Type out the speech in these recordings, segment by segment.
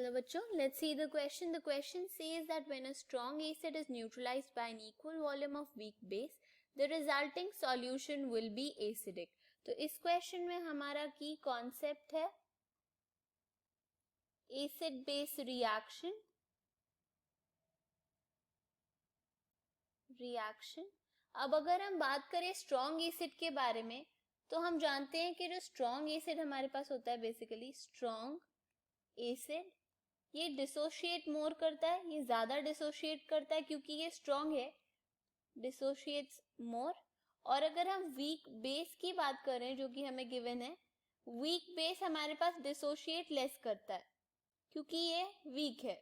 चलो बच्चों, let's see the question. The question says that when a strong acid is neutralized by an equal volume of weak base, the resulting solution will be acidic. तो इस question में हमारा की concept है acid base reaction. अब अगर हम बात करें स्ट्रॉन्ग एसिड के बारे में, तो हम जानते हैं कि जो स्ट्रॉन्ग एसिड हमारे पास होता है, बेसिकली स्ट्रॉन्ग एसिड, ये डिसोशिएट मोर करता है, ये ज्यादा डिसोशिएट करता है क्योंकि ये स्ट्रॉन्ग है, डिसोशिएट्स मोर. और अगर हम वीक बेस की बात करें जो कि हमें गिवन है, वीक बेस हमारे पास डिसोशिएट लेस करता है क्योंकि ये वीक है.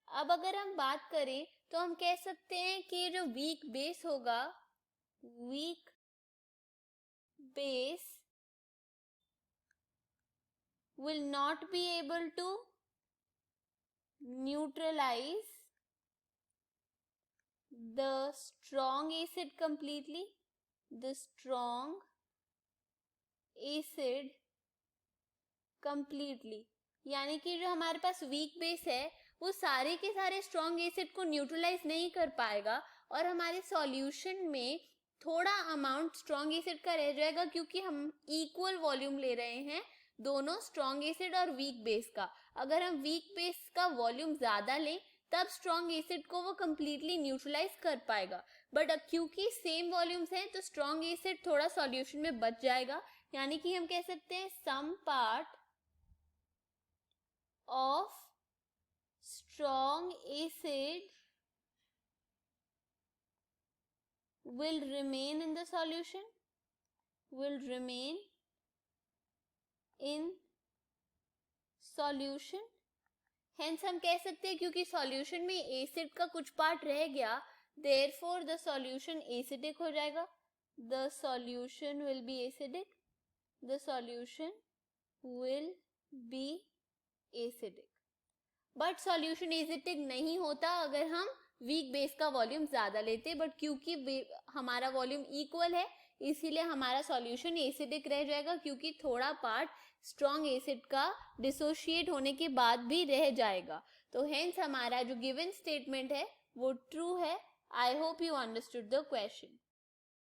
अब अगर हम बात करें तो हम कह सकते हैं कि जो वीक बेस होगा, weak base will not be able to neutralize the strong acid completely. The strong acid completely, यानी कि जो हमारे पास वीक बेस है वो सारे के सारे स्ट्रॉन्ग एसिड को न्यूट्रलाइज नहीं कर पाएगा और हमारे सॉल्यूशन में थोड़ा अमाउंट स्ट्रॉन्ग एसिड का रह जाएगा क्योंकि हम इक्वल वॉल्यूम ले रहे हैं दोनों स्ट्रॉन्ग एसिड और वीक बेस का. अगर हम वीक बेस का वॉल्यूम ज्यादा लें तब स्ट्रॉन्ग एसिड को वो कंप्लीटली न्यूट्रलाइज कर पाएगा, बट क्योंकि सेम वॉल्यूम्स हैं तो स्ट्रॉन्ग एसिड थोड़ा सॉल्यूशन में बच जाएगा. यानी कि हम कह सकते हैं some part of strong acid will remain in the solution, will remain in solution. Hence हम कह सकते हैं क्योंकि सॉल्यूशन में एसिड का कुछ पार्ट रह गया, therefore the solution acidic हो जाएगा. The solution will be acidic. The solution will be acidic. But solution acidic नहीं होता अगर हम वीक बेस का वॉल्यूम ज्यादा लेते, बट क्योंकि हमारा वॉल्यूम इक्वल है इसीलिए हमारा सॉल्यूशन एसिडिक रह जाएगा क्योंकि थोड़ा पार्ट स्ट्रॉन्ग एसिड का डिसोशिएट होने के बाद भी रह जाएगा. तो हेंस हमारा जो गिवन स्टेटमेंट है वो ट्रू है. I hope you understood the question.